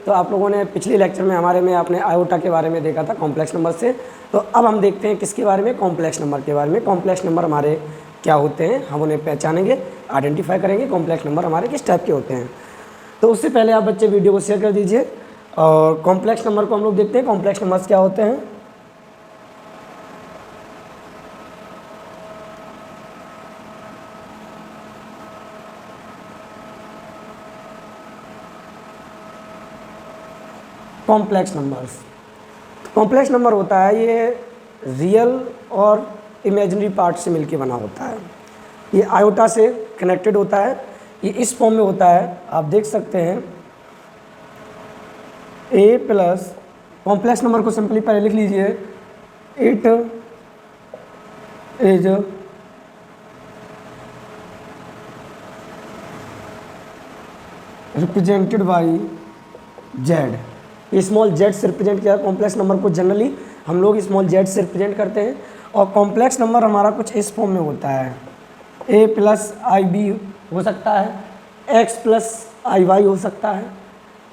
तो आप लोगों ने पिछले लेक्चर में हमारे में आपने आयोटा के बारे में देखा था कॉम्प्लेक्स नंबर से। तो अब हम देखते हैं किसके बारे में, कॉम्प्लेक्स नंबर के बारे में। कॉम्प्लेक्स नंबर हमारे क्या होते हैं, हम उन्हें पहचानेंगे, आइडेंटिफाई करेंगे कॉम्प्लेक्स नंबर हमारे किस टाइप के होते हैं। तो उससे पहले आप बच्चे वीडियो को शेयर कर दीजिए और कॉम्प्लेक्स नंबर को हम लोग देखते हैं कॉम्प्लेक्स नंबर्स क्या होते हैं। कॉम्प्लेक्स नंबर्स, कॉम्प्लेक्स नंबर होता है ये रियल और इमेजिनरी पार्ट से मिलके बना होता है। ये आयोटा से कनेक्टेड होता है, ये इस फॉर्म में होता है, आप देख सकते हैं a प्लस, कॉम्प्लेक्स नंबर को सिंपली पहले लिख लीजिए, it is represented by Z. Small Z से रिप्रेजेंट किया कॉम्प्लेक्स नंबर को, जनरली हम लोग स्मॉल जेड से रिप्रेजेंट करते हैं। और कॉम्प्लेक्स नंबर हमारा कुछ इस फॉर्म में होता है, a प्लस आई बी हो सकता है, x प्लस आई वाई हो सकता है,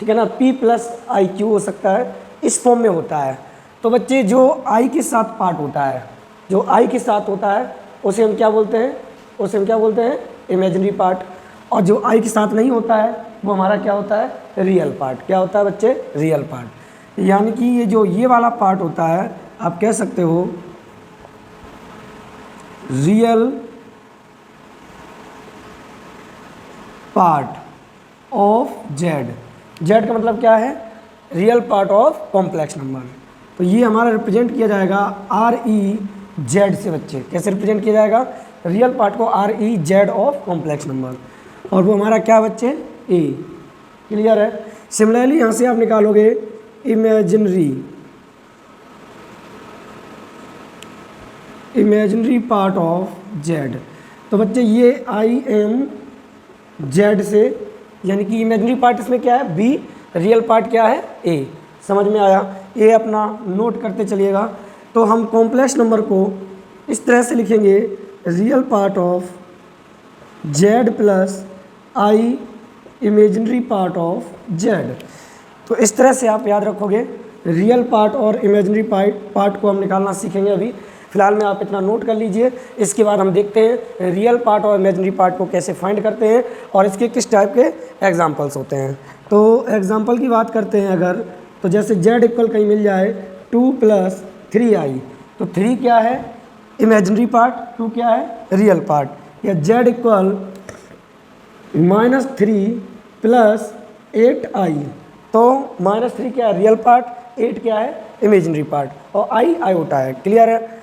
ठीक है ना, p प्लस आई क्यू हो सकता है, इस फॉर्म में होता है। तो बच्चे जो i के साथ पार्ट होता है, जो i के साथ होता है उसे हम क्या बोलते हैं, उसे हम क्या बोलते हैं, इमेजिनरी पार्ट। और जो i के साथ नहीं होता है वो हमारा क्या होता है, रियल पार्ट। क्या होता है बच्चे, रियल पार्ट। यानी कि ये जो ये वाला पार्ट होता है आप कह सकते हो real part of Z. Z का मतलब क्या है, real part of complex number. तो ये हमारा रिप्रेजेंट किया जाएगा आर ई जेड से। बच्चे कैसे रिप्रेजेंट किया जाएगा, रियल पार्ट को R E Z of complex number, और वो हमारा क्या बच्चे, ए। क्लियर है। सिमिलरली यहाँ से आप निकालोगे इमेजिनरी पार्ट ऑफ जेड। तो बच्चे ये आई एम जेड से, यानी कि इमेजिनरी पार्ट इसमें क्या है, बी, रियल पार्ट क्या है, ए। समझ में आया, ये अपना नोट करते चलिएगा। तो हम कॉम्प्लेक्स नंबर को इस तरह से लिखेंगे, real part of Z plus I imaginary part of Z. तो इस तरह से आप याद रखोगे। रियल पार्ट और इमेजिनरी पार्ट को हम निकालना सीखेंगे अभी। फिलहाल में आप इतना नोट कर लीजिए। इसके बाद हम देखते हैं रियल पार्ट और इमेजिनरी पार्ट को कैसे फाइंड करते हैं और इसके किस टाइप के एग्जांपल्स होते हैं। तो एग्जांपल की बात करते हैं अगर, तो जैसे जेड इक्वल कहीं मिल जाए 2 प्लस 3i, तो 3 क्या है, इमेजिनरी पार्ट, 2 क्या है, रियल पार्ट। या जेड इक्वल -3 प्लस 8i, तो -3 क्या है, रियल पार्ट, 8 क्या है, इमेजिनरी पार्ट, और i आयोटा है। क्लियर है।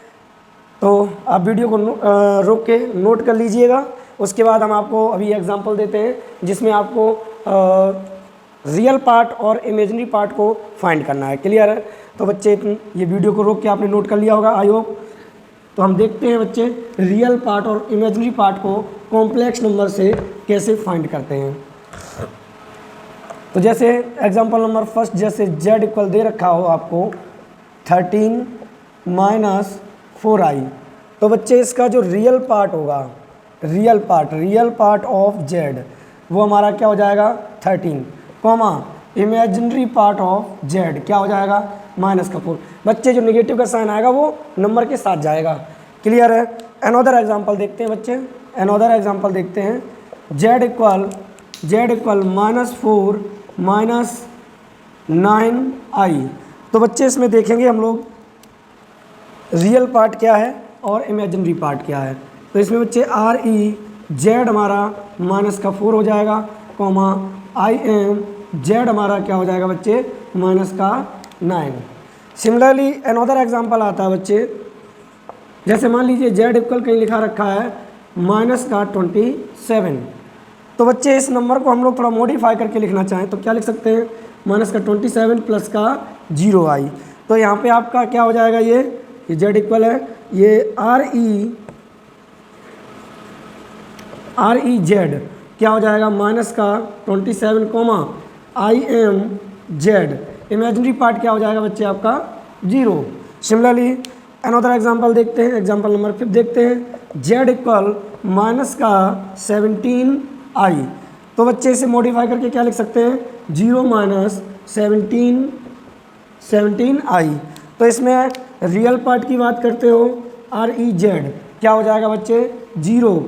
तो आप वीडियो को रोक के नोट कर लीजिएगा। उसके बाद हम आपको अभी एग्जांपल देते हैं जिसमें आपको रियल पार्ट और इमेजिनरी पार्ट को फाइंड करना है। क्लियर है। तो बच्चे ये वीडियो को रोक के आपने नोट कर लिया होगा, आई होप। तो हम देखते हैं बच्चे रियल पार्ट और इमेजिनरी पार्ट को कॉम्प्लेक्स नंबर से कैसे फाइंड करते हैं। तो जैसे एग्जांपल नंबर फर्स्ट, जैसे z इक्वल दे रखा हो आपको 13 माइनस 4i, तो बच्चे इसका जो रियल पार्ट होगा, रियल पार्ट ऑफ z, वो हमारा क्या हो जाएगा 13, comma imaginary part of z क्या हो जाएगा -4। बच्चे जो निगेटिव का साइन आएगा वो नंबर के साथ जाएगा। क्लियर है। अनदर एग्जांपल देखते हैं बच्चे, अनदर एग्जांपल देखते हैं। z इक्वल -4 माइनस 9i, तो बच्चे इसमें देखेंगे हम लोग रियल पार्ट क्या है और इमेजिनरी पार्ट क्या है। तो इसमें बच्चे आर ई जेड हमारा -4 हो जाएगा, कॉमा आई एम जेड हमारा क्या हो जाएगा बच्चे -9। सिमिलरली अनदर एग्जांपल आता है बच्चे, जैसे मान लीजिए जेड इक्वल कहीं लिखा रखा है -27, तो बच्चे इस नंबर को हम लोग थोड़ा मॉडिफाई करके लिखना चाहें तो क्या लिख सकते हैं, -27 प्लस का 0i। तो यहाँ पे आपका क्या हो जाएगा, ये जेड इक्वल है, ये आर ई जेड क्या हो जाएगा -27 comma I am Z, imaginary part क्या हो जाएगा बच्चे आपका 0। सिमिलरली अनदर एग्जांपल देखते हैं, एग्जांपल नंबर 5 देखते हैं। जेड इक्वल -17i, तो बच्चे इसे मॉडिफाई करके क्या लिख सकते हैं 0 - 17i। तो इसमें रियल पार्ट की बात करते हो REZ क्या हो जाएगा बच्चे 0,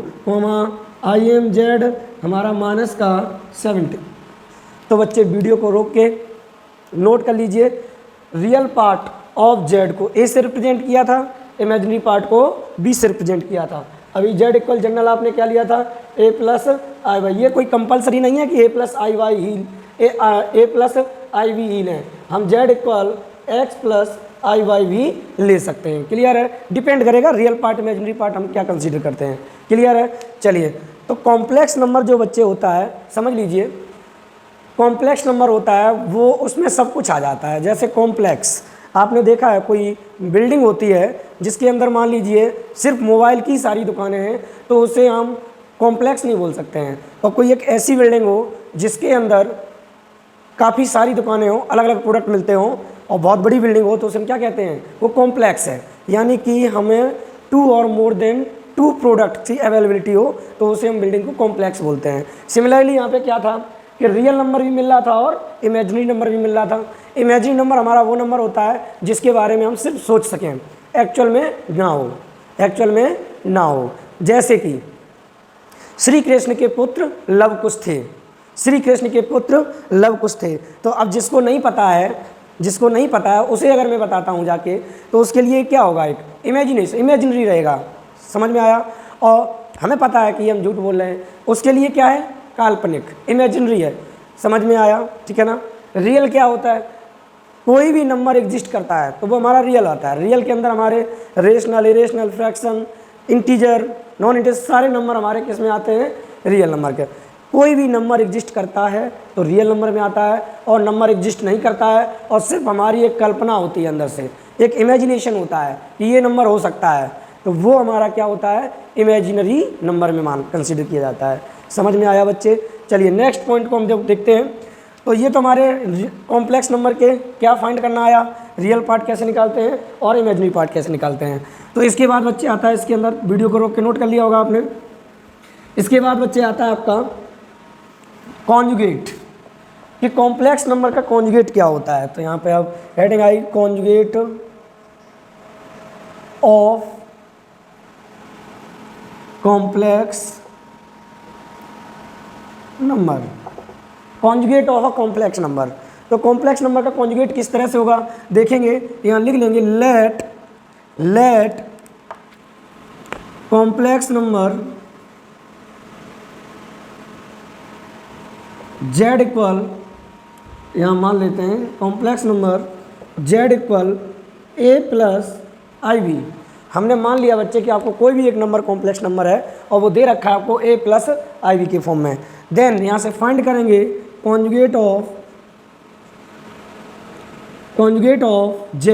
IMZ हमारा माइनस का 70। तो बच्चे वीडियो को रोक के नोट कर लीजिए, रियल पार्ट ऑफ Z को A से रिप्रेजेंट किया था, इमेजिनरी पार्ट को B से रिप्रेजेंट किया था। अभी Z इक्वल जनरल आपने क्या लिया था A प्लस आई वाई। ये कोई कंपलसरी नहीं है कि A प्लस आई वाई हील A प्लस आई वी हील है, हम Z equal X plus i y भी ले सकते हैं। क्लियर है, डिपेंड करेगा रियल पार्ट इमेजिनरी पार्ट हम क्या कंसीडर करते हैं। क्लियर है, चलिए तो कॉम्प्लेक्स नंबर जो बच्चे होता है समझ लीजिए, कॉम्प्लेक्स नंबर होता है वो उसमें सब कुछ आ जाता है। जैसे कॉम्प्लेक्स आपने देखा है कोई बिल्डिंग होती है जिसके अंदर मान लीजिए सिर्फ मोबाइल की सारी दुकानें हैं तो उसे हम कॉम्प्लेक्स नहीं बोल सकते हैं। और कोई एक ऐसी बिल्डिंग हो जिसके अंदर काफ़ी सारी दुकानें हों, अलग अलग प्रोडक्ट मिलते हों और बहुत बड़ी बिल्डिंग हो तो उसे हम क्या कहते हैं, वो कॉम्प्लेक्स है। यानी कि हमें 2 और मोर देन 2 प्रोडक्ट की अवेलेबिलिटी हो तो उसे हम बिल्डिंग को कॉम्प्लेक्स बोलते हैं। सिमिलरली यहाँ पे क्या था कि रियल नंबर भी मिल रहा था और इमेजिनरी नंबर भी मिल रहा था। इमेजिनरी नंबर हमारा वो नंबर होता है जिसके बारे में हम सिर्फ सोच सकें, एक्चुअल में ना हो, एक्चुअल में ना हो। जैसे कि श्री कृष्ण के पुत्र लव कुश थे, श्री कृष्ण के पुत्र लव कुश थे। तो अब जिसको नहीं पता है उसे अगर मैं बताता हूँ जाके तो उसके लिए क्या होगा, एक इमेजिनरी रहेगा। समझ में आया। और हमें पता है कि हम झूठ बोल रहे हैं, उसके लिए क्या है, काल्पनिक, इमेजिनरी है। समझ में आया, ठीक है ना। रियल क्या होता है, कोई भी नंबर एग्जिस्ट करता है तो वो हमारा रियल आता है। रियल के अंदर हमारे rational, irrational, fraction, integer, non integer सारे नंबर हमारे किस में आते हैं, रियल नंबर के। कोई भी नंबर एग्जिस्ट करता है तो रियल नंबर में आता है, और नंबर एग्जिस्ट नहीं करता है और सिर्फ हमारी एक कल्पना होती है, अंदर से एक इमेजिनेशन होता है कि ये नंबर हो सकता है, तो वो हमारा क्या होता है, इमेजिनरी नंबर में मान कंसिडर किया जाता है। समझ में आया बच्चे। चलिए नेक्स्ट पॉइंट को हम जब देखते हैं तो ये तो हमारे कॉम्प्लेक्स नंबर के क्या फाइंड करना आया, रियल पार्ट कैसे निकालते हैं और इमेजिनरी पार्ट कैसे निकालते हैं। तो इसके बाद बच्चे आता है, इसके अंदर वीडियो को रोक के नोट कर लिया होगा आपने। इसके बाद बच्चे आता है आपका कॉन्जुगेट, कि कॉम्प्लेक्स नंबर का कॉन्जुगेट क्या होता है। तो यहाँ पे अब heading I conjugate of complex number, conjugate of a complex number. तो कॉम्प्लेक्स नंबर का कॉन्जुगेट किस तरह से होगा देखेंगे, यहाँ लिख लेंगे let complex number z equal, यहाँ मान लेते हैं complex number z equal a plus i v. हमने मान लिया बच्चे कि आपको कोई भी एक नंबर कॉम्प्लेक्स नंबर है और वो दे रखा है आपको a प्लस आई वी के फॉर्म में। देन यहाँ से फाइंड करेंगे कॉन्जुगेट ऑफ z।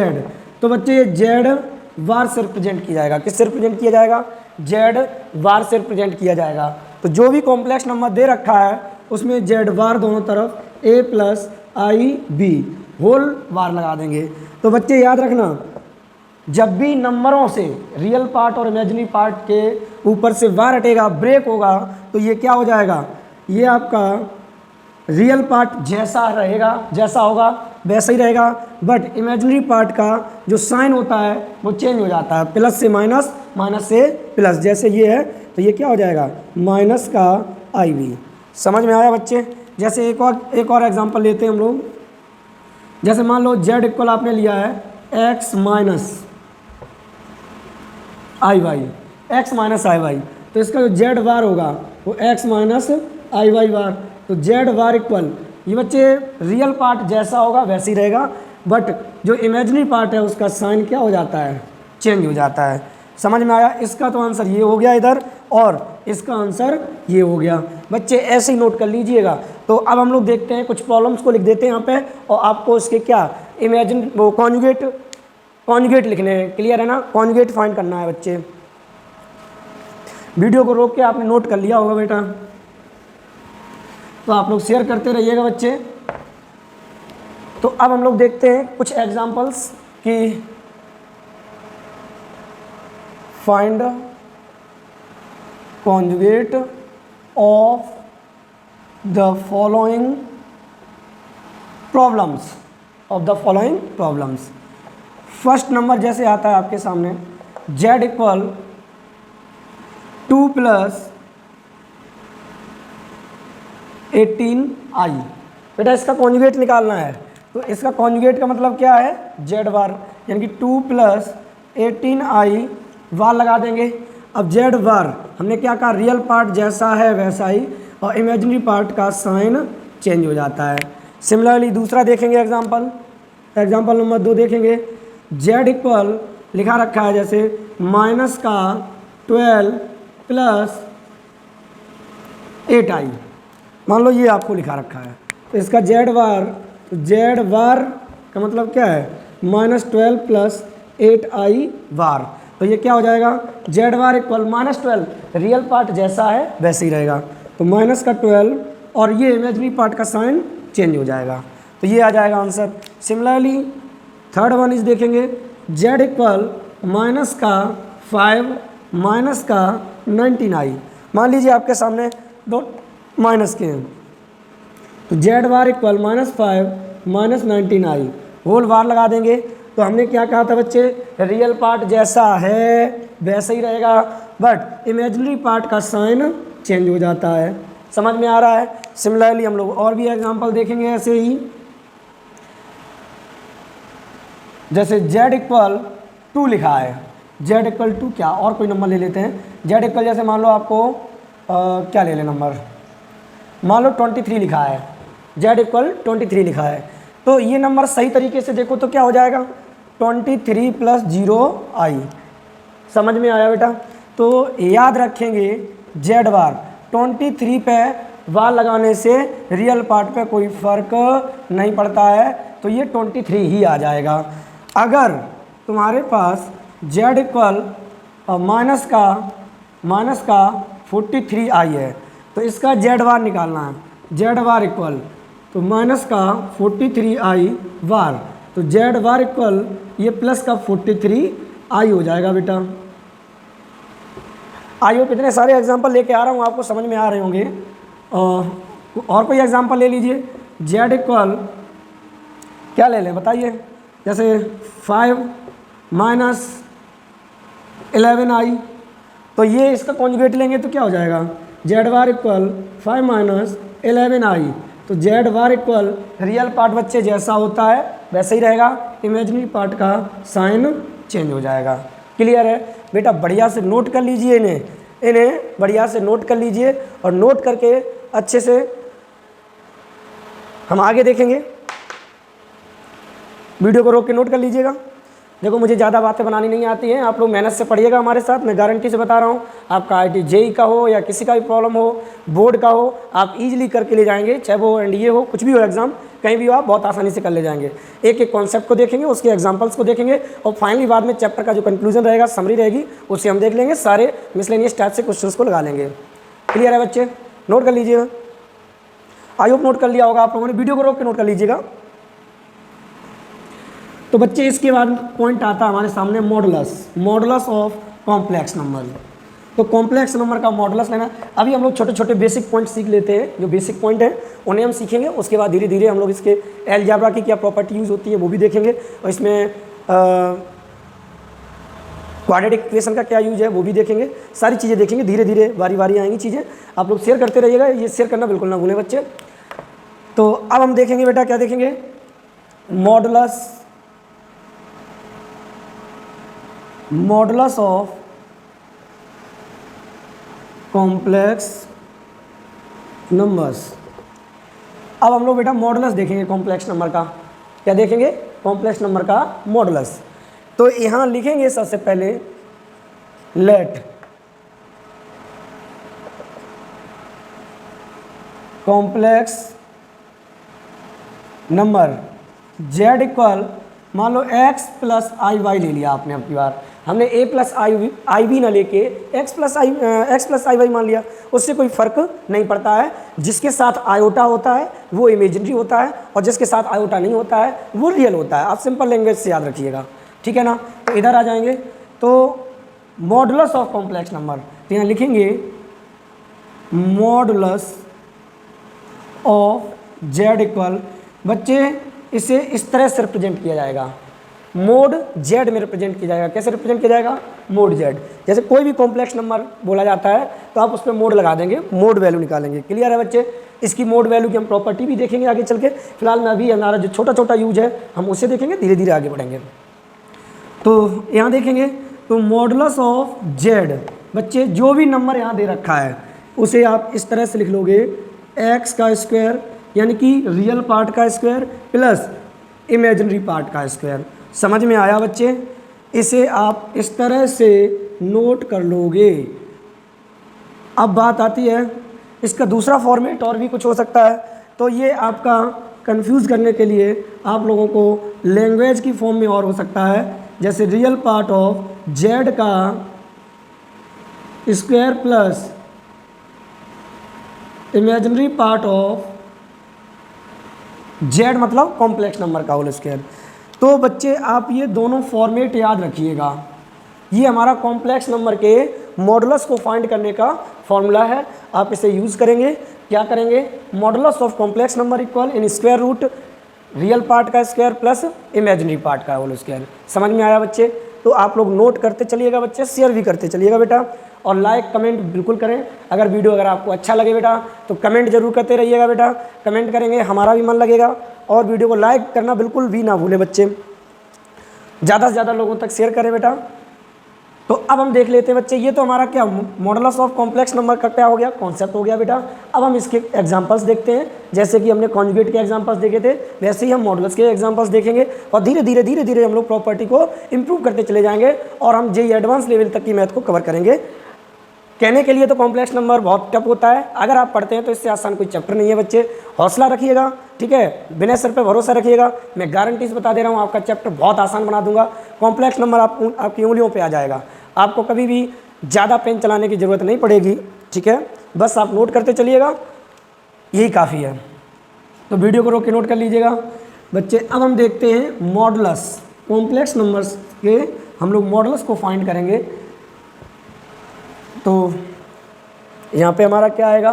तो बच्चे z वार से रिप्रेजेंट किया जाएगा, किससे रिप्रेजेंट किया जाएगा, z वार से रिप्रेजेंट किया जाएगा। तो जो भी कॉम्प्लेक्स नंबर दे रखा है उसमें z वार दोनों तरफ a plus I B whole bar लगा देंगे। तो बच्चे याद रखना, जब भी नंबरों से रियल पार्ट और इमेजिनरी पार्ट के ऊपर से वार हटेगा, ब्रेक होगा, तो ये क्या हो जाएगा, ये आपका रियल पार्ट जैसा होगा वैसा ही रहेगा, बट इमेजिनरी पार्ट का जो साइन होता है वो चेंज हो जाता है, प्लस से माइनस, माइनस से प्लस। जैसे ये है तो ये क्या हो जाएगा, माइनस का आई वी। समझ में आया बच्चे। जैसे एक और एग्जांपल लेते हैं हम लोग। जैसे मान लो z इक्वल आपने लिया है x माइनस आई वाई, तो इसका जो z वार होगा वो x माइनस आई वाई वार। तो z वार इक्वल, ये बच्चे रियल पार्ट जैसा होगा वैसे ही रहेगा, बट जो इमेजिनरी पार्ट है उसका साइन क्या हो जाता है, चेंज हो जाता है। समझ में आया। इसका तो आंसर ये हो गया इधर, और इसका आंसर ये हो गया। बच्चे ऐसे ही नोट कर लीजिएगा। तो अब हम लोग देखते हैं, कुछ प्रॉब्लम्स को लिख देते हैं यहाँ पे, और आपको इसके क्या वो कॉन्जुगेट लिखने हैं। क्लियर है ना, कॉन्जुगेट फाइंड करना है बच्चे। वीडियो को रोक के आपने नोट कर लिया होगा बेटा, तो आप लोग शेयर करते रहिएगा बच्चे। तो अब हम लोग देखते हैं कुछ एग्जाम्पल्स कि find conjugate of the following problems of the following problems. First number जैसे आता है आपके सामने, z इक्वल 2 + 18i। बेटा इसका कॉन्जुगेट निकालना है, तो इसका कॉन्जुगेट का मतलब क्या है, z बार, यानी कि 2 + 18i वार लगा देंगे। अब z बार हमने क्या कहा, रियल पार्ट जैसा है वैसा ही, और इमेजिनरी पार्ट का साइन चेंज हो जाता है। सिमिलरली दूसरा देखेंगे एग्जांपल नंबर 2 देखेंगे, z इक्वल लिखा रखा है जैसे -12 + 8i, मान लो ये आपको लिखा रखा है, तो इसका z बार का मतलब क्या है, -12 + 8i बार, तो ये क्या हो जाएगा, z बार इक्वल -12, रियल पार्ट जैसा है वैसे ही रहेगा, तो -12 और ये इमेजिनरी पार्ट का साइन चेंज हो जाएगा, तो ये आ जाएगा answer. Similarly third one is देखेंगे, z इक्वल -5 - 19i। मान लीजिए आपके सामने दो माइनस के हैं, तो z बार इक्वल -5 - 19i होल बार लगा देंगे। तो हमने क्या कहा था बच्चे, रियल पार्ट जैसा है वैसा ही रहेगा, बट इमेजिनरी पार्ट का साइन चेंज हो जाता है। समझ में आ रहा है। सिमिलरली हम लोग और भी एग्जांपल देखेंगे ऐसे ही, जैसे z इक्वल 2 लिखा है, z इक्वल 2 क्या, और कोई नंबर ले लेते हैं, z इक्वल जैसे मान लो आपको क्या ले लें नंबर, मान लो 23 लिखा है, z इक्वल 23 लिखा है, तो ये नंबर सही तरीके से देखो तो क्या हो जाएगा, 23 + 0i। समझ में आया बेटा। तो याद रखेंगे z बार 23 पे वार लगाने से रियल पार्ट पे कोई फ़र्क नहीं पड़ता है, तो ये 23 ही आ जाएगा। अगर तुम्हारे पास z इक्वल माइनस का 43i है, तो इसका z बार निकालना है, z बार इक्वल तो -43i बार, तो z बार इक्वल ये प्लस का 43i हो जाएगा बेटा। आई होप इतने सारे एग्जांपल लेके आ रहा हूँ आपको समझ में आ रहे होंगे। और कोई एग्जांपल ले लीजिए, z इक्वल क्या ले लें बताइए, जैसे 5 - 11i, तो ये इसका कॉन्जुगेट लेंगे तो क्या हो जाएगा, z बार इक्वल 5 - 11i, तो z बार इक्वल रियल पार्ट बच्चे जैसा होता है वैसे ही रहेगा, इमेजिनरी पार्ट का साइन चेंज हो जाएगा। क्लियर है बेटा। बढ़िया से नोट कर लीजिए, इन्हें बढ़िया से नोट कर लीजिए, और नोट करके अच्छे से हम आगे देखेंगे। वीडियो को रोक के नोट कर लीजिएगा। देखो मुझे ज़्यादा बातें बनानी नहीं आती हैं, आप लोग मेहनत से पढ़िएगा हमारे साथ, मैं गारंटी से बता रहा हूँ। आपका IIT JEE का हो या किसी का भी प्रॉब्लम हो, बोर्ड का हो, आप इजीली करके ले जाएंगे, चाहे वो NDA हो, कुछ भी हो एग्जाम, कहीं भी हो आप बहुत आसानी से कर ले जाएंगे। एक एक कॉन्सेप्ट को देखेंगे, उसके एग्जाम्पल्स को देखेंगे, और फाइनली बाद में चैप्टर का जो कंक्लूजन रहेगा, समरी रहेगी, उससे हम देख लेंगे, सारे मिसलेनियस टाइप से क्वेश्चंस को लगा लेंगे। क्लियर है बच्चे, नोट कर लीजिएगा। आई होप नोट कर लिया होगा आप लोगों ने, वीडियो को रोक के नोट कर लीजिएगा। तो बच्चे इसके बाद पॉइंट आता है हमारे सामने मॉडुलस ऑफ कॉम्प्लेक्स नंबर। तो कॉम्प्लेक्स नंबर का मॉडुलस लेना, अभी हम लोग छोटे छोटे बेसिक पॉइंट सीख लेते हैं, जो बेसिक पॉइंट हैं उन्हें हम सीखेंगे, उसके बाद धीरे धीरे हम लोग इसके अलजेब्रा की क्या प्रॉपर्टी यूज़ होती है वो भी देखेंगे, और इसमें क्वाड्रेटिक इक्वेशन का क्या यूज है वो भी देखेंगे। सारी चीज़ें देखेंगे, धीरे धीरे बारी बारी आएंगी चीज़ें, आप लोग शेयर करते रहिएगा, ये शेयर करना बिल्कुल ना भूलें बच्चे। तो अब हम देखेंगे बेटा, क्या देखेंगे, मॉडुलस ऑफ कॉम्प्लेक्स नंबर्स। अब हम लोग बेटा मॉडुलस देखेंगे कॉम्प्लेक्स नंबर का। क्या देखेंगे, कॉम्प्लेक्स नंबर का मॉडुलस। तो यहाँ लिखेंगे सबसे पहले, let complex number z equal, मान लो x + iy ले लिया आपने, अब की बार हमने a + iv ना लेके x + iy मान लिया, उससे कोई फ़र्क नहीं पड़ता है। जिसके साथ आयोटा होता है वो इमेजिनरी होता है, और जिसके साथ आयोटा नहीं होता है वो रियल होता है। आप सिंपल लैंग्वेज से याद रखिएगा, ठीक है ना। तो इधर आ जाएंगे, तो मॉडुलस ऑफ कॉम्प्लेक्स नंबर, तो यहाँ लिखेंगे मॉडुलस ऑफ z इक्वल, बच्चे इसे इस तरह से रिप्रेजेंट किया जाएगा, मोड जेड में रिप्रेजेंट किया जाएगा। कैसे रिप्रेजेंट किया जाएगा? Mode Z. जैसे कोई भी कॉम्प्लेक्स नंबर बोला जाता है तो आप उस पर मोड लगा देंगे, मोड वैल्यू निकालेंगे। क्लियर है बच्चे? इसकी मोड वैल्यू की हम प्रॉपर्टी भी देखेंगे आगे चल के। फिलहाल में अभी हमारा जो छोटा छोटा यूज है हम उसे देखेंगे, धीरे धीरे आगे बढ़ेंगे। तो यहाँ देखेंगे तो मॉडुलस ऑफ जेड, बच्चे जो भी नंबर यहाँ दे रखा है उसे आप इस तरह से लिख लोगे, एक्स का स्क्वायर यानी कि रियल पार्ट का स्क्वायर प्लस इमेजिनरी पार्ट का स्क्वायर। समझ में आया बच्चे? इसे आप इस तरह से नोट कर लोगे। अब बात आती है इसका दूसरा फॉर्मेट और भी कुछ हो सकता है, तो ये आपका कंफ्यूज करने के लिए आप लोगों को लैंग्वेज की फॉर्म में और हो सकता है, जैसे रियल पार्ट ऑफ जेड का square plus imaginary part of Z, मतलब कॉम्प्लेक्स नंबर का होल स्क्वायर। तो बच्चे आप ये दोनों फॉर्मेट याद रखिएगा। ये हमारा कॉम्प्लेक्स नंबर के मॉडुलस को फाइंड करने का फॉर्मूला है। आप इसे यूज़ करेंगे। क्या करेंगे? Modulus of complex number equal इन स्क्वायर रूट रियल पार्ट का स्क्वायर प्लस इमेजिनरी पार्ट का होल स्क्वायर। समझ में आया बच्चे? तो आप लोग नोट करते चलिएगा बच्चे, शेयर भी करते चलिएगा बेटा, और लाइक कमेंट बिल्कुल करें। अगर आपको अच्छा लगे बेटा तो कमेंट जरूर करते रहिएगा बेटा। कमेंट करेंगे हमारा भी मन लगेगा, और वीडियो को लाइक करना बिल्कुल भी ना भूलें बच्चे। ज़्यादा से ज़्यादा लोगों तक शेयर करें बेटा। तो अब हम देख लेते हैं बच्चे, ये तो हमारा क्या मॉडुलस ऑफ कॉम्प्लेक्स नंबर का क्या हो गया, कॉन्सेप्ट हो गया बेटा। अब हम इसके एग्जांपल्स देखते हैं। जैसे कि हमने कॉन्जुगेट के एग्जांपल्स देखे थे, वैसे ही हम मॉडुलस के एग्जांपल्स देखेंगे, और धीरे धीरे हम लोग प्रॉपर्टी को इंप्रूव करते चले जाएंगे, और हम जेईई एडवांस लेवल तक की मैथ को कवर करेंगे। कहने के लिए तो कॉम्प्लेक्स नंबर बहुत टफ होता है, अगर आप पढ़ते हैं तो इससे आसान कोई चैप्टर नहीं है बच्चे। हौसला रखिएगा, ठीक है, बिना सर पे भरोसा रखिएगा। मैं गारंटी से बता दे रहा हूँ, आपका चैप्टर बहुत आसान बना दूंगा। कॉम्प्लेक्स नंबर आपकी उंगलियों पे आ जाएगा। आपको कभी भी ज़्यादा पेन चलाने की ज़रूरत नहीं पड़ेगी, ठीक है, बस आप नोट करते चलिएगा, यही काफ़ी है। तो वीडियो को रोक के नोट कर लीजिएगा बच्चे। अब हम देखते हैं मॉडुलस, कॉम्प्लेक्स नंबर्स के हम लोग मॉडुलस को फाइंड करेंगे। तो यहाँ पे हमारा क्या आएगा?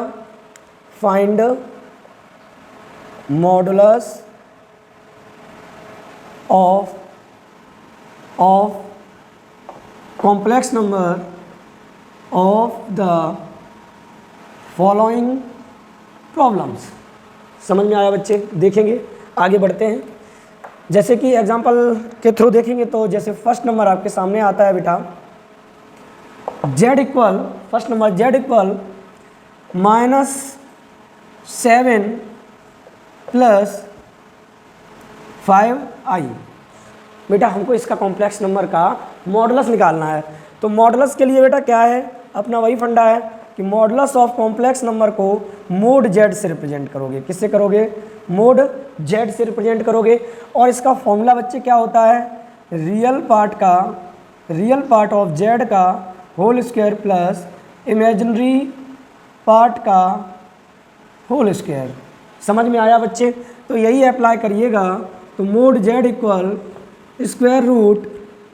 Find modulus of complex number of the following problems. समझ में आया बच्चे? देखेंगे, आगे बढ़ते हैं। जैसे कि एग्जांपल के थ्रू देखेंगे, तो जैसे फर्स्ट नंबर आपके सामने आता है बेटा, z equal, first number z equal -7 + 5i। बेटा हमको इसका कॉम्प्लेक्स नंबर का मॉडुलस निकालना है। तो मॉडुलस के लिए बेटा क्या है, अपना वही फंडा है कि मॉडुलस ऑफ कॉम्प्लेक्स नंबर को मोड जेड से रिप्रेजेंट करोगे। किससे करोगे? मोड जेड से रिप्रेजेंट करोगे। और इसका फॉर्मूला बच्चे क्या होता है? रियल पार्ट ऑफ जेड का whole square plus imaginary part का होल स्क्वायर। समझ में आया बच्चे? तो यही अप्लाई करिएगा। तो mod z equal square root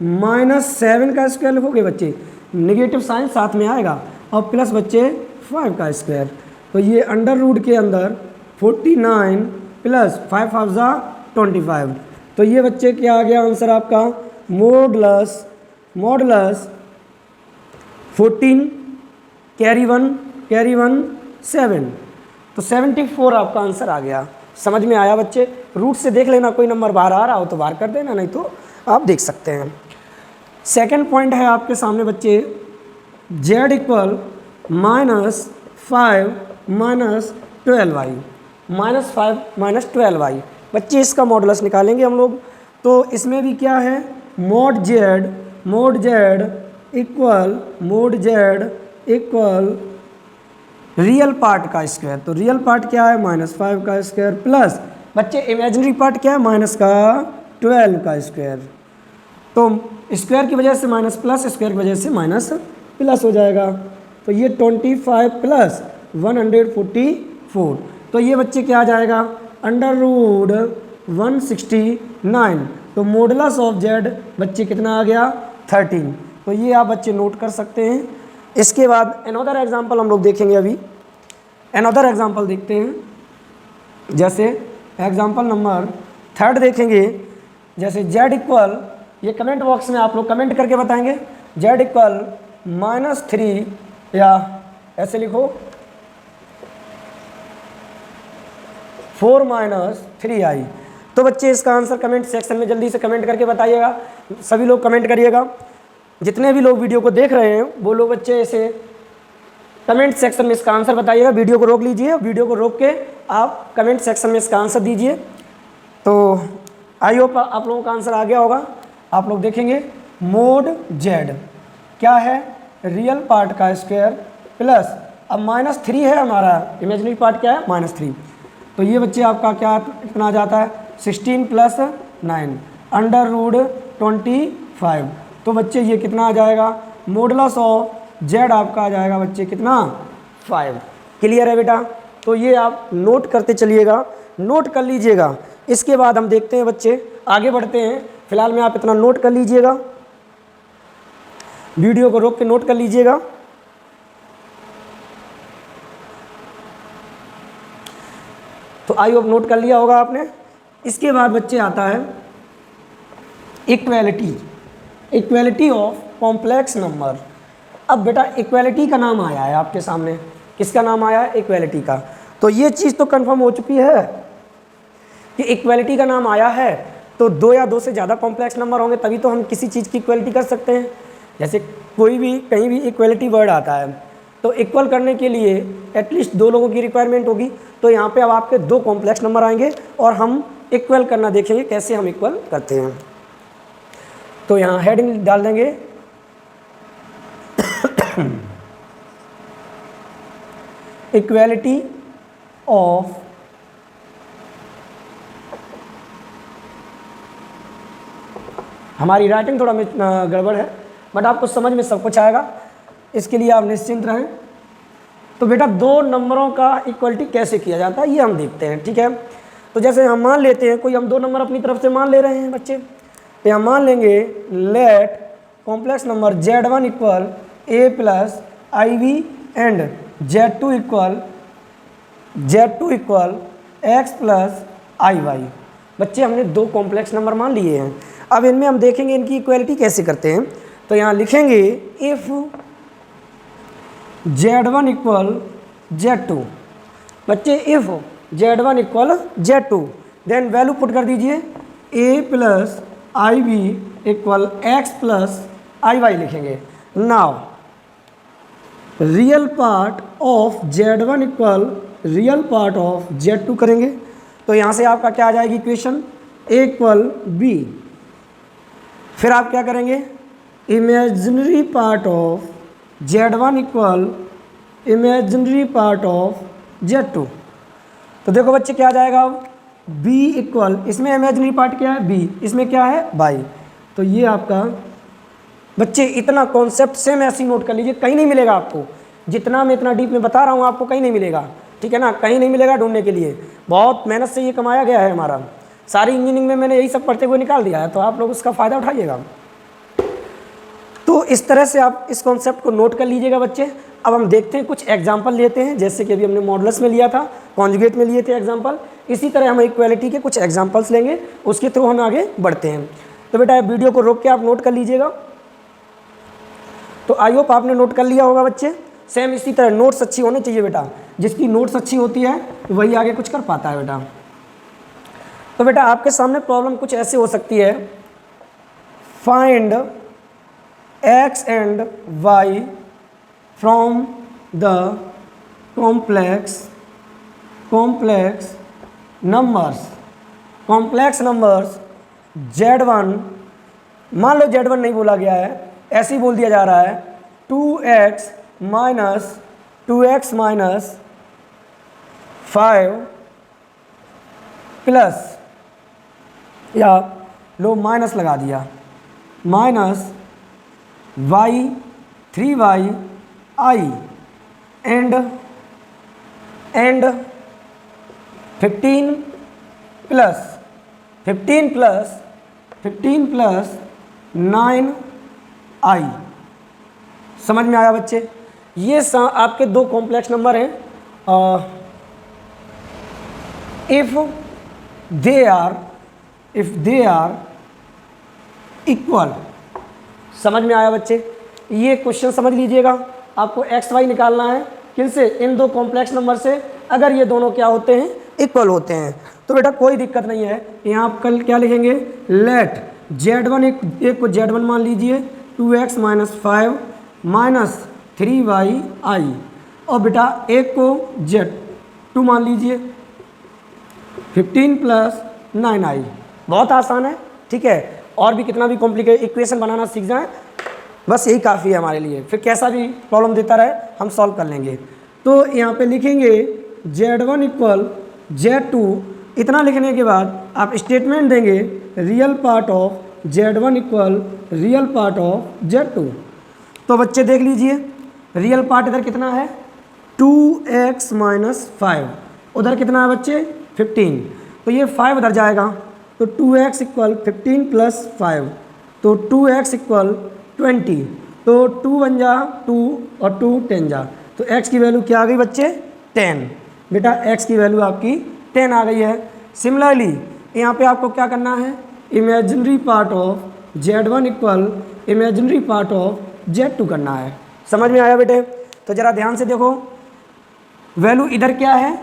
-7 का स्क्वायर लिखोगे बच्चे, निगेटिव साइन साथ में आएगा, और प्लस बच्चे 5 का स्क्वायर। तो ये अंडर रूट के अंदर 49 + 5 × 25। तो ये बच्चे क्या आ गया आंसर आपका? मॉडुलस 14 कैरी 1 7, तो 74 आपका आंसर आ गया। समझ में आया बच्चे? रूट से देख लेना, कोई नंबर बाहर आ रहा हो तो बाहर कर देना, नहीं तो आप देख सकते हैं। सेकंड पॉइंट है आपके सामने बच्चे, z इक्वल -5 - 12i, -5 - 12i। बच्चे इसका मॉडुलस निकालेंगे हम लोग। तो इसमें भी क्या है? Mode z equal real part का स्क्वायर। तो रियल पार्ट क्या है? -5 का स्क्वायर प्लस बच्चे इमेजिनरी पार्ट क्या है? -12 का स्क्वायर। तो स्क्वायर की वजह से माइनस प्लस, स्क्वायर की वजह से माइनस प्लस हो जाएगा। तो ये 25 + 144। तो ये बच्चे क्या आ जाएगा? √169। तो मॉडुलस ऑफ जेड बच्चे कितना आ गया? 13। तो ये आप बच्चे नोट कर सकते हैं। इसके बाद अनदर एग्जांपल हम लोग देखेंगे। अभी अनदर एग्जांपल देखते हैं। जैसे एग्जाम्पल नंबर 3 देखेंगे। जैसे z इक्वल, ये कमेंट बॉक्स में आप लोग कमेंट करके बताएंगे, z इक्वल -3 या ऐसे लिखो 4 - 3i। तो बच्चे इसका आंसर कमेंट सेक्शन में जल्दी से कमेंट करके बताइएगा। सभी लोग कमेंट करिएगा, जितने भी लोग वीडियो को देख रहे हैं वो लोग बच्चे ऐसे कमेंट सेक्शन में इसका आंसर बताइएगा। वीडियो को रोक लीजिए, वीडियो को रोक के आप कमेंट सेक्शन में इसका आंसर दीजिए। तो आई होप आप लोगों का आंसर आ गया होगा। आप लोग देखेंगे मोड z क्या है, रियल पार्ट का स्क्वायर प्लस, अब -3 है हमारा, इमेजिनरी पार्ट क्या है -3। तो ये बच्चे आपका क्या कितना आ जाता है, 16 + 9 √25। तो बच्चे ये कितना आ जाएगा, मॉडुलस ऑफ z आपका आ जाएगा बच्चे कितना, 5। क्लियर है बेटा। तो ये आप नोट करते चलिएगा, नोट कर लीजिएगा। इसके बाद हम देखते हैं बच्चे, आगे बढ़ते हैं। फिलहाल में आप इतना नोट कर लीजिएगा, वीडियो को रोक के नोट कर लीजिएगा। तो आई होप नोट कर लिया होगा आपने। इसके बाद बच्चे आता है equality, equality of complex number. अब बेटा इक्वेलिटी का नाम आया है आपके सामने, किसका नाम आया है, इक्वेलिटी का। तो ये चीज़ तो कंफर्म हो चुकी है कि इक्वेलिटी का नाम आया है, तो 2 या 2 से ज़्यादा कॉम्प्लेक्स नंबर होंगे तभी तो हम किसी चीज़ की इक्वेलिटी कर सकते हैं। जैसे कोई भी कहीं भी इक्वेलिटी वर्ड आता है तो इक्वल करने के लिए एटलीस्ट 2 लोगों की रिक्वायरमेंट होगी। तो यहाँ पे अब आपके 2 कॉम्प्लेक्स नंबर आएंगे और हम इक्वल करना देखेंगे कैसे हम इक्वल करते हैं। तो यहाँ हेडिंग डाल देंगे इक्वेलिटी ऑफ हमारी राइटिंग थोड़ा गड़बड़ है बट आपको समझ में सब कुछ आएगा, इसके लिए आप निश्चिंत रहें। तो बेटा 2 नंबरों का इक्वलिटी कैसे किया जाता है ये हम देखते हैं, ठीक है। तो जैसे हम मान लेते हैं, कोई हम 2 नंबर अपनी तरफ से मान ले रहे हैं बच्चे, तो हम मान लेंगे let complex number z1 equal a + iv and z2 equal x + iy। बच्चे हमने 2 कॉम्प्लेक्स नंबर मान लिए हैं। अब इनमें हम देखेंगे इनकी इक्वलिटी कैसे करते हैं। तो यहाँ लिखेंगे इफ़ z1 इक्वल z2। बच्चे if z1 equal z2 then value put कर दीजिए a + iv equal x + iy लिखेंगे। Now real part of z1 equal real part of z2 करेंगे। तो यहाँ से आपका क्या आ जाएगी इक्वेशन, a इक्वल b। फिर आप क्या करेंगे, imaginary part of z1 equal imaginary part of z2। तो देखो बच्चे क्या आ जाएगा, b इक्वल, इसमें इमेजिनरी पार्ट क्या है b, इसमें क्या है y। तो ये आपका बच्चे इतना कॉन्सेप्ट सेम ऐसे ही नोट कर लीजिए, कहीं नहीं मिलेगा आपको। जितना मैं इतना डीप में बता रहा हूँ आपको कहीं नहीं मिलेगा, ठीक है ना, कहीं नहीं मिलेगा ढूंढने के लिए। बहुत मेहनत से ये कमाया गया है हमारा, सारी इंजीनियरिंग में मैंने यही सब पढ़ते हुए निकाल दिया है, तो आप लोग उसका फ़ायदा उठाइएगा। तो इस तरह से आप इस कॉन्सेप्ट को नोट कर लीजिएगा बच्चे। अब हम देखते हैं, कुछ एग्जाम्पल लेते हैं, जैसे कि अभी हमने मॉडुलस में लिया था, कॉन्जुगेट में लिए थे एग्जाम्पल, इसी तरह हम इक्वालिटी के कुछ एग्जाम्पल्स लेंगे, उसके थ्रू हम आगे बढ़ते हैं। तो बेटा वीडियो को रोक के आप नोट कर लीजिएगा। तो आई होप आपने नोट कर लिया होगा बच्चे। सेम इसी तरह नोट्स अच्छी होनी चाहिए बेटा, जिसकी नोट्स अच्छी होती है वही आगे कुछ कर पाता है बेटा। तो बेटा आपके सामने प्रॉब्लम कुछ ऐसे हो सकती है, find x and y from the complex numbers z1, मान लो z1 नहीं बोला गया है, ऐसे ही बोल दिया जा रहा है 2x माइनस 5 प्लस, या लो माइनस लगा दिया, minus y 3y i and 15 plus 9i। समझ में आया बच्चे। ये आपके 2 कॉम्प्लेक्स नंबर हैं। If they are equal. समझ में आया बच्चे? ये क्वेश्चन समझ लीजिएगा। आपको एक्स वाई निकालना है किनसे? इन दो कॉम्प्लेक्स नंबर से, अगर ये दोनों क्या होते हैं? इक्वल होते हैं। तो बेटा कोई दिक्कत नहीं है, यहाँ आप कल क्या लिखेंगे? लेट z1, एक को z1 मान लीजिए 2x - 5 - 3y, और बेटा एक को z2 मान लीजिए 15 + 9i। बहुत आसान है, ठीक है। और भी कितना भी कॉम्प्लिकेटेड इक्वेशन बनाना सीख जाएं, बस यही काफ़ी है हमारे लिए। फिर कैसा भी प्रॉब्लम देता रहे हम सॉल्व कर लेंगे। तो यहाँ पे लिखेंगे z1 = z2। इतना लिखने के बाद आप स्टेटमेंट देंगे real part of z1 = real part of z2। तो बच्चे देख लीजिए, रियल पार्ट इधर कितना है? 2x - 5, उधर कितना है बच्चे? 15। तो ये 5 उधर जाएगा, तो 2x = 15 + 5, तो 2x = 20। तो 2 बन जा 2 और 2 10 जा, तो x की वैल्यू क्या आ गई बच्चे? 10। बेटा x की वैल्यू आपकी 10 आ गई है। सिमिलरली यहाँ पे आपको क्या करना है? Imaginary part of z1 = imaginary part of z2 करना है। समझ में आया बेटे? तो ज़रा ध्यान से देखो, वैल्यू इधर क्या है?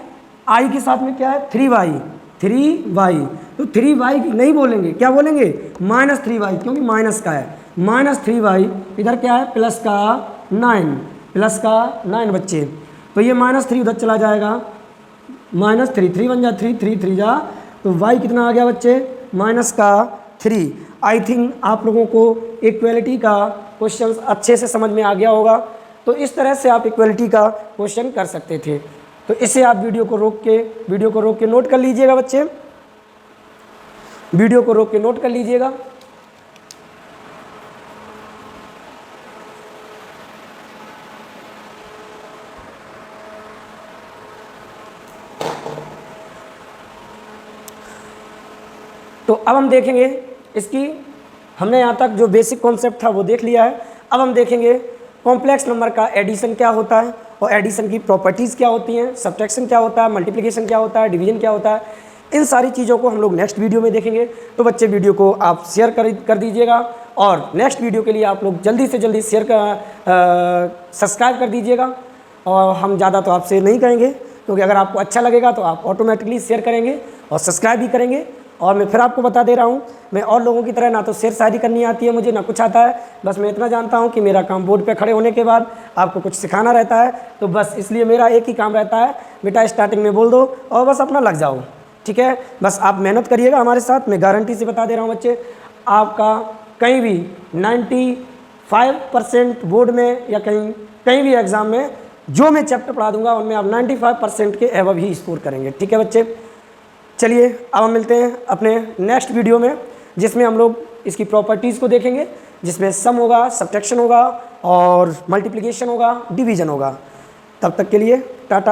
i के साथ में क्या है? 3y। तो 3y नहीं बोलेंगे, क्या बोलेंगे? -3y, क्योंकि माइनस का है। -3y इधर क्या है? प्लस का 9 बच्चे। तो ये -3 उधर चला जाएगा, -3, 3 बन जा 3, 3 3 जा, तो y कितना आ गया बच्चे? -3। आई थिंक आप लोगों को इक्वलिटी का क्वेश्चन अच्छे से समझ में आ गया होगा। तो इस तरह से आप इक्वलिटी का क्वेश्चन कर सकते थे। तो इसे आप वीडियो को रोक के नोट कर लीजिएगा बच्चे, वीडियो को रोक के नोट कर लीजिएगा। तो अब हम देखेंगे इसकी, हमने यहाँ तक जो बेसिक कॉन्सेप्ट था वो देख लिया है। अब हम देखेंगे कॉम्प्लेक्स नंबर का एडिशन क्या होता है, और एडिशन की प्रॉपर्टीज़ क्या होती हैं, सब्ट्रैक्शन क्या होता है, मल्टीप्लिकेशन क्या होता है, डिवीजन क्या होता है। इन सारी चीज़ों को हम लोग नेक्स्ट वीडियो में देखेंगे। तो बच्चे वीडियो को आप शेयर कर दीजिएगा, और नेक्स्ट वीडियो के लिए आप लोग जल्दी से जल्दी सब्सक्राइब कर दीजिएगा। और हम ज़्यादा तो आपसे नहीं कहेंगे, क्योंकि अगर आपको अच्छा लगेगा तो आप ऑटोमेटिकली शेयर करेंगे और सब्सक्राइब भी करेंगे। और मैं फिर आपको बता दे रहा हूँ, मैं और लोगों की तरह ना तो शेर शायरी करनी आती है मुझे, ना कुछ आता है। बस मैं इतना जानता हूँ कि मेरा काम बोर्ड पे खड़े होने के बाद आपको कुछ सिखाना रहता है। तो बस इसलिए मेरा एक ही काम रहता है, बेटा स्टार्टिंग में बोल दो और बस अपना लग जाओ, ठीक है। बस आप मेहनत करिएगा हमारे साथ, मैं गारंटी से बता दे रहा हूँ बच्चे, आपका कहीं भी 95% बोर्ड में या कहीं भी एग्ज़ाम में जो मैं चैप्टर पढ़ा दूंगा उनमें आप 95% के एवब ही स्कोर करेंगे, ठीक है बच्चे। चलिए अब हम मिलते हैं अपने नेक्स्ट वीडियो में, जिसमें हम लोग इसकी प्रॉपर्टीज़ को देखेंगे, जिसमें सम होगा, सब्ट्रैक्शन होगा और मल्टीप्लिकेशन होगा, डिवीज़न होगा। तब तक के लिए टाटा।